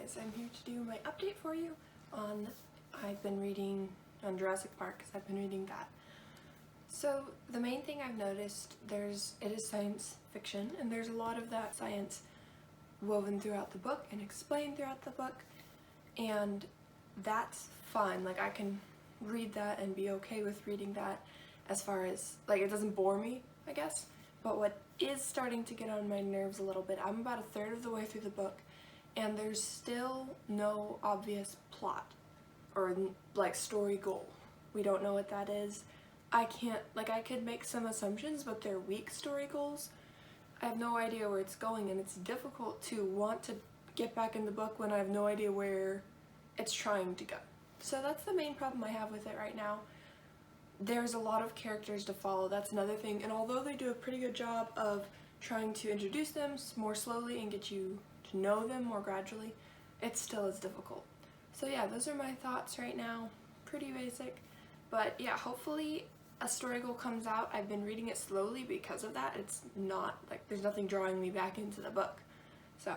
guys, I'm here to do my update for you on, I've been reading on Jurassic Park because I've been reading that. So the main thing I've noticed, it is science fiction and there's a lot of that science woven throughout the book and explained throughout the book, and that's fun. Like, I can read that and be okay with reading that as far as, like, it doesn't bore me, I guess. But what is starting to get on my nerves a little bit, I'm about a third of the way through the book and there's still no obvious plot or like story goal. We don't know what that is. I could make some assumptions, but they're weak story goals. I have no idea where it's going, and it's difficult to want to get back in the book when I have no idea where it's trying to go. So that's the main problem I have with it right now. There's a lot of characters to follow, that's another thing, and although they do a pretty good job of trying to introduce them more slowly and get you to know them more gradually, it still is difficult. So yeah, those are my thoughts right now. Pretty basic, but yeah, hopefully a story goal comes out. I've been reading it slowly because of that. It's not like there's nothing drawing me back into the book. So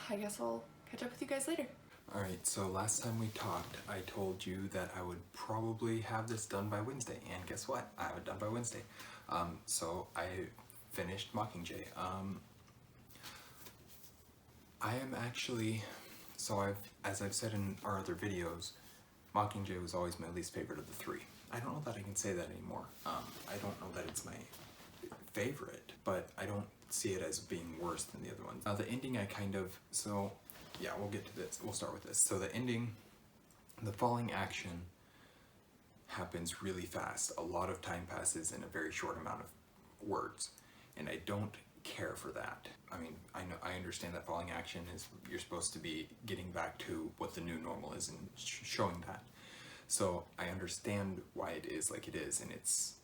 I guess I'll catch up with you guys later. Alright, so last time we talked, I told you that I would probably have this done by Wednesday, and guess what? I have it done by Wednesday. So I finished Mockingjay. I am actually, as I've said in our other videos, Mockingjay was always my least favorite of the three. I don't know that I can say that anymore. I don't know that it's my favorite, but I don't see it as being worse than the other ones. Now the ending yeah, we'll get to this. We'll start with this. So the ending, the falling action happens really fast. A lot of time passes in a very short amount of words, and I don't care for that. I mean, I understand that falling action is, you're supposed to be getting back to what the new normal is and showing that. So I understand why it is like it is, and it's,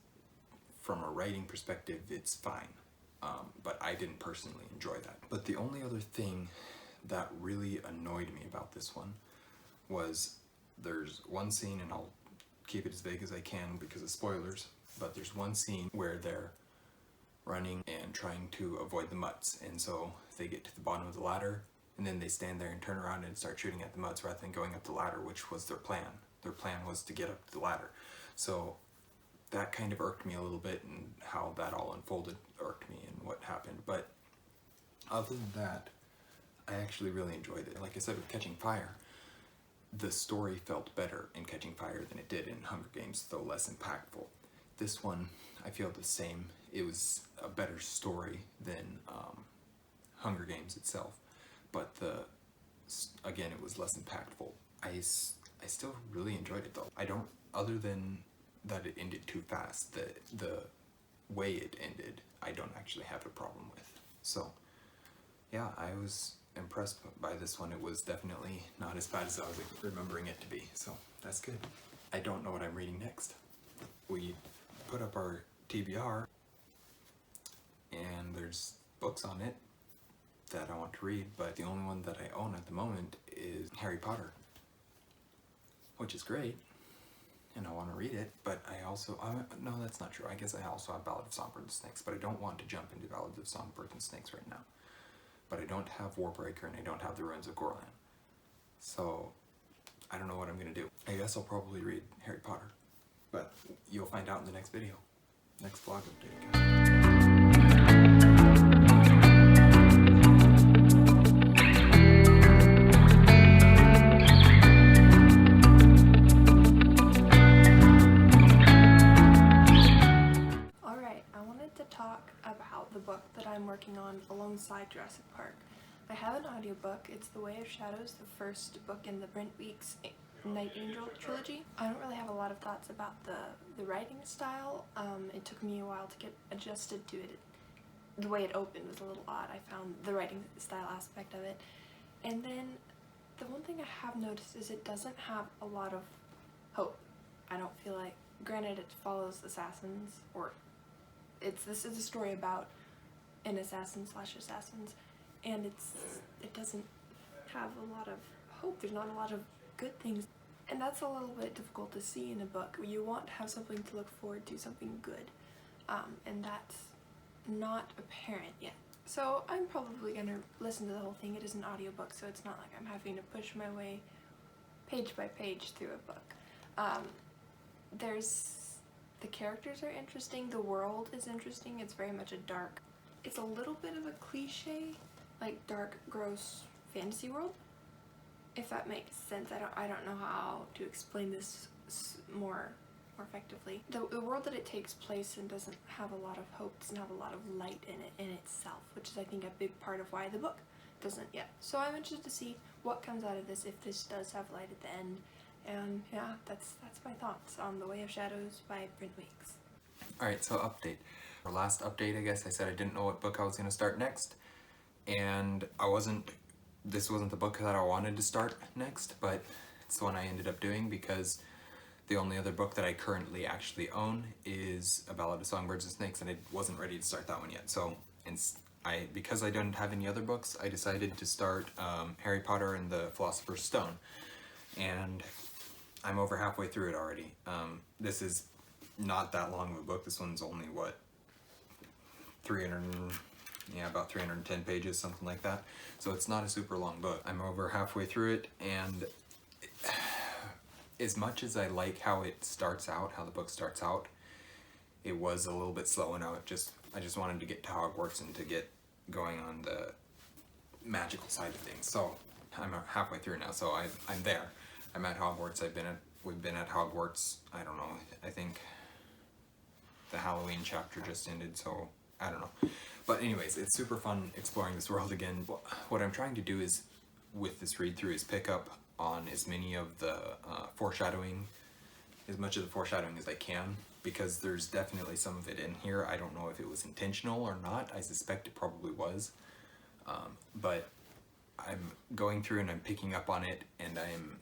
from a writing perspective, it's fine. But I didn't personally enjoy that. But the only other thing that really annoyed me about this one was there's one scene, and I'll keep it as vague as I can because of spoilers, but there's one scene where they're running and trying to avoid the mutts, and so they get to the bottom of the ladder and then they stand there and turn around and start shooting at the mutts rather than going up the ladder, which was their plan. Their plan was to get up the ladder. So that kind of irked me a little bit, and how that all unfolded irked me and what happened. But other than that, I actually really enjoyed it. Like I said with Catching Fire, the story felt better in Catching Fire than it did in Hunger Games, though less impactful. This one, I feel the same. It was a better story than Hunger Games itself, but again, it was less impactful. I still really enjoyed it though. Other than that it ended too fast, the way it ended, I don't actually have a problem with. So yeah, I was impressed by this one. It was definitely not as bad as I was remembering it to be, so that's good. I don't know what I'm reading next. We put up our TBR and there's books on it that I want to read, but the only one that I own at the moment is Harry Potter, which is great, and I want to read it, but no, that's not true. I guess I also have Ballad of Songbirds and Snakes, but I don't want to jump into Ballad of Songbirds and Snakes right now. But I don't have Warbreaker and I don't have The Ruins of Gorlan. So I don't know what I'm going to do. I guess I'll probably read Harry Potter, but you'll find out in the next video. Next vlog update, guys. The book that I'm working on alongside Jurassic Park. I have an audiobook. It's The Way of Shadows, the first book in the Brent Weeks Night Angel trilogy. I don't really have a lot of thoughts about the writing style. It took me a while to get adjusted to it. The way it opened was a little odd. I found the writing style aspect of it. And then the one thing I have noticed is it doesn't have a lot of hope. I don't feel like, granted it follows assassins, or this is a story about an assassin/assassins, and it doesn't have a lot of hope. There's not a lot of good things, and that's a little bit difficult to see in a book. You want to have something to look forward to, something good, and that's not apparent yet. So I'm probably gonna listen to the whole thing. It is an audiobook, so it's not like I'm having to push my way page by page through a book. The characters are interesting, the world is interesting, it's very much it's a little bit of a cliche, like dark, gross fantasy world, if that makes sense. I don't know how to explain this more effectively. The world that it takes place in doesn't have a lot of hope, doesn't have a lot of light in it in itself, which is I think a big part of why the book doesn't yet. So I'm interested to see what comes out of this, if this does have light at the end. And yeah, that's my thoughts on The Way of Shadows by Brent Weeks. Alright, so update. Our last update, I guess, I said I didn't know what book I was going to start next, and this wasn't the book that I wanted to start next, but it's the one I ended up doing because the only other book that I currently actually own is A Ballad of Songbirds and Snakes, and I wasn't ready to start that one yet. So because I don't have any other books, I decided to start Harry Potter and the Philosopher's Stone, and I'm over halfway through it already. This is not that long of a book. This one's only, what, about 310 pages, something like that. So it's not a super long book. I'm over halfway through it, and as much as I like how it starts out, how the book starts out, it was a little bit slow, and I just wanted to get to Hogwarts and to get going on the magical side of things. So I'm halfway through now, so I'm there. I'm at Hogwarts. We've been at Hogwarts, I don't know, I think the Halloween chapter just ended, so I don't know. But anyways, it's super fun exploring this world again. What I'm trying to do is, with this read through, is pick up on as many of the foreshadowing, as much of the foreshadowing as I can, because there's definitely some of it in here. I don't know if it was intentional or not. I suspect it probably was. But I'm going through and I'm picking up on it, and I'm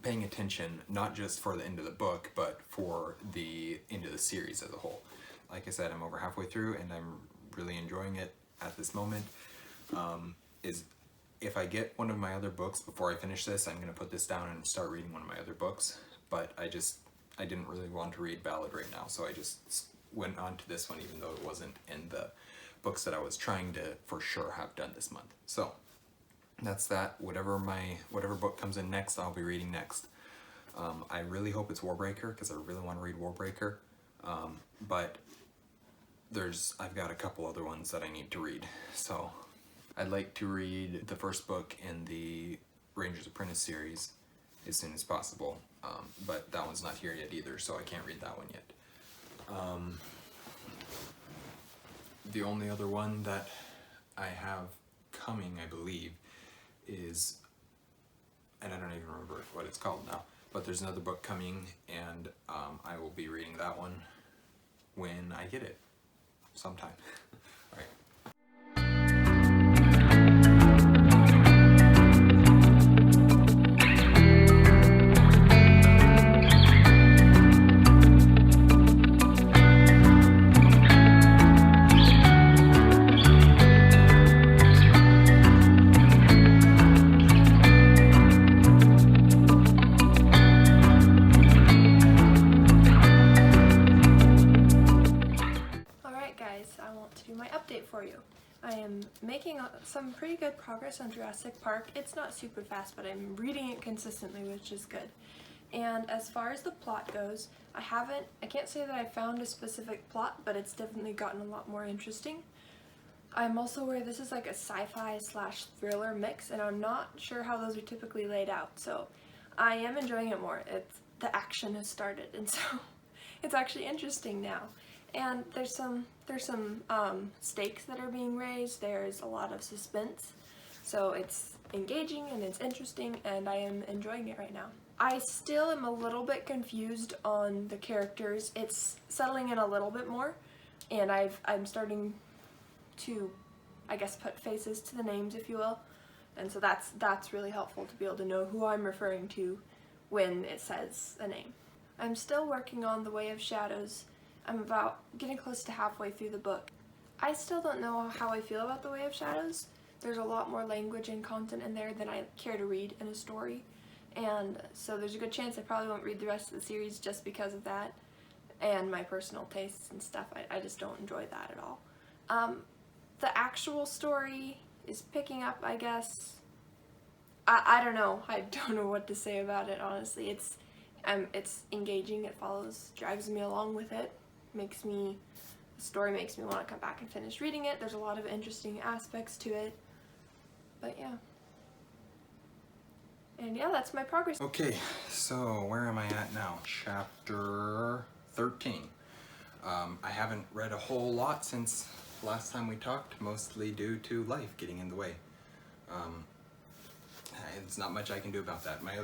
paying attention, not just for the end of the book, but for the end of the series as a whole. Like I said, I'm over halfway through, and I'm really enjoying it at this moment. If I get one of my other books before I finish this, I'm going to put this down and start reading one of my other books, but I didn't really want to read Ballad right now, so I just went on to this one, even though it wasn't in the books that I was trying to for sure have done this month. So that's that. Whatever book comes in next, I'll be reading next. I really hope it's Warbreaker, because I really want to read Warbreaker, but I've got a couple other ones that I need to read. So I'd like to read the first book in the Ranger's Apprentice series as soon as possible, but that one's not here yet either, so I can't read that one yet. The only other one that I have coming, I believe, is, and I don't even remember what it's called now, but there's another book coming, and I will be reading that one when I get it sometime. All right. I am making some pretty good progress on Jurassic Park. It's not super fast, but I'm reading it consistently, which is good. And as far as the plot goes, I can't say that I found a specific plot, but it's definitely gotten a lot more interesting. I'm also aware this is like a sci-fi / thriller mix, and I'm not sure how those are typically laid out, so I am enjoying it more. The action has started, and so it's actually interesting now. And there's some stakes that are being raised. There's a lot of suspense, so it's engaging and it's interesting, and I am enjoying it right now. I still am a little bit confused on the characters. It's settling in a little bit more, and I'm starting to, I guess, put faces to the names, if you will, and so that's really helpful to be able to know who I'm referring to when it says a name. I'm still working on The Way of Shadows. I'm about getting close to halfway through the book. I still don't know how I feel about The Way of Shadows. There's a lot more language and content in there than I care to read in a story, and so there's a good chance I probably won't read the rest of the series just because of that and my personal tastes and stuff. I just don't enjoy that at all. the actual story is picking up, I guess. I don't know. I don't know what to say about it, honestly. It's engaging, it drives me along with it, the story makes me want to come back and finish reading it. There's a lot of interesting aspects to it, but yeah. And yeah, that's my progress. Okay, so where am I at now? Chapter 13. I haven't read a whole lot since last time we talked, mostly due to life getting in the way. It's not much I can do about that. None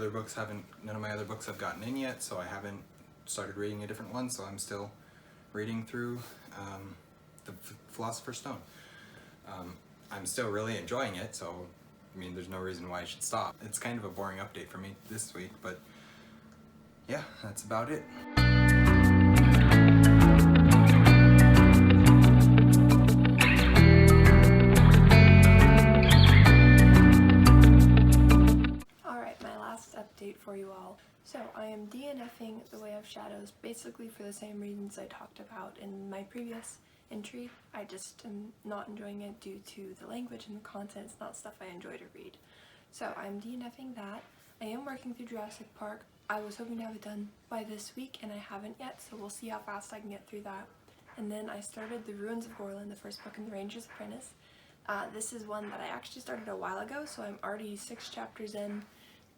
of my other books have gotten in yet, so I haven't started reading a different one, so I'm still reading through the Philosopher's Stone. I'm still really enjoying it, so I mean, there's no reason why I should stop. It's kind of a boring update for me this week, but yeah, that's about it. Alright, my last update for you all. So, I am DNFing The Way of Shadows, basically for the same reasons I talked about in my previous entry. I just am not enjoying it due to the language and the content. It's not stuff I enjoy to read. So I'm DNFing that. I am working through Jurassic Park. I was hoping to have it done by this week and I haven't yet, so we'll see how fast I can get through that. And then I started The Ruins of Gorlin, the first book in The Ranger's Apprentice. This is one that I actually started a while ago, so I'm already 6 chapters in,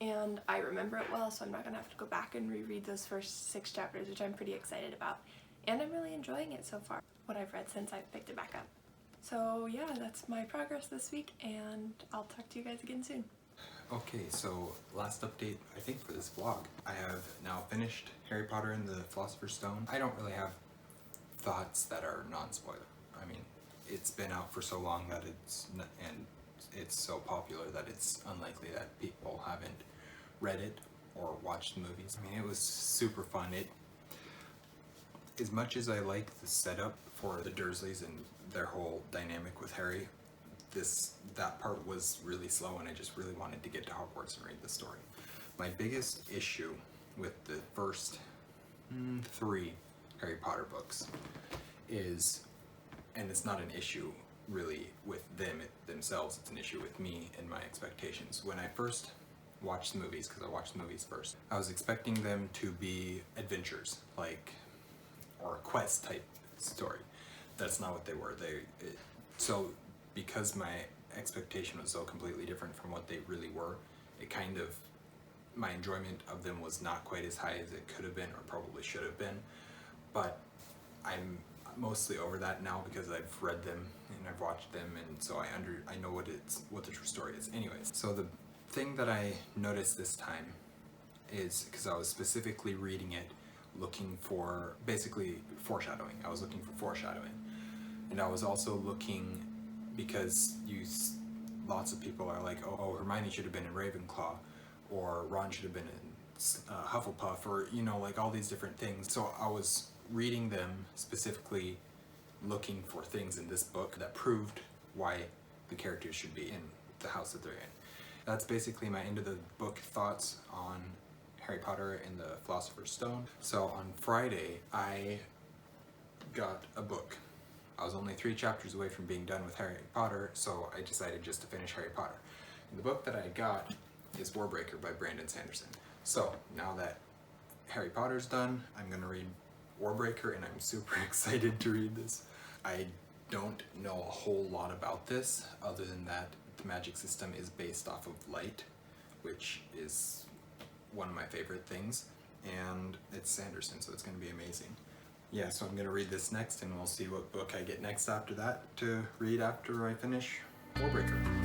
and I remember it well, so I'm not going to have to go back and reread those first 6 chapters, which I'm pretty excited about. And I'm really enjoying it so far, what I've read since I picked it back up. So yeah, that's my progress this week, and I'll talk to you guys again soon. Okay, so last update, I think, for this vlog. I have now finished Harry Potter and the Philosopher's Stone. I don't really have thoughts that are non-spoiler. I mean, it's been out for so long that it's so popular that it's unlikely that people haven't read it or watched the movies. I mean, it was super fun. As much as I like the setup for the Dursleys and their whole dynamic with Harry, that part was really slow and I just really wanted to get to Hogwarts and read the story. My biggest issue with the first 3 Harry Potter books is, and it's not an issue really with themselves, it's an issue with me and my expectations. When I first watched the movies, because I watched the movies first, I was expecting them to be adventures, or a quest type story. That's not what they were. So because my expectation was so completely different from what they really were, my enjoyment of them was not quite as high as it could have been or probably should have been. But I'm mostly over that now because I've read them and I've watched them, and so I know what the true story is. Anyways, so the thing that I noticed this time is, because I was specifically reading it looking for basically foreshadowing. I was looking for foreshadowing, and I was also looking because lots of people are like, oh, Hermione should have been in Ravenclaw, or Ron should have been in Hufflepuff, or like all these different things. So I was reading them specifically looking for things in this book that proved why the characters should be in the house that they're in. That's basically my end of the book thoughts on Harry Potter and the Philosopher's Stone. So on Friday, I got a book. I was only 3 chapters away from being done with Harry Potter, so I decided just to finish Harry Potter. And the book that I got is Warbreaker by Brandon Sanderson. So now that Harry Potter's done, I'm gonna read Warbreaker, and I'm super excited to read this. I don't know a whole lot about this, other than that the magic system is based off of light, which is one of my favorite things, and it's Sanderson, so it's going to be amazing. Yeah, so I'm going to read this next, and we'll see what book I get next after that to read after I finish Warbreaker.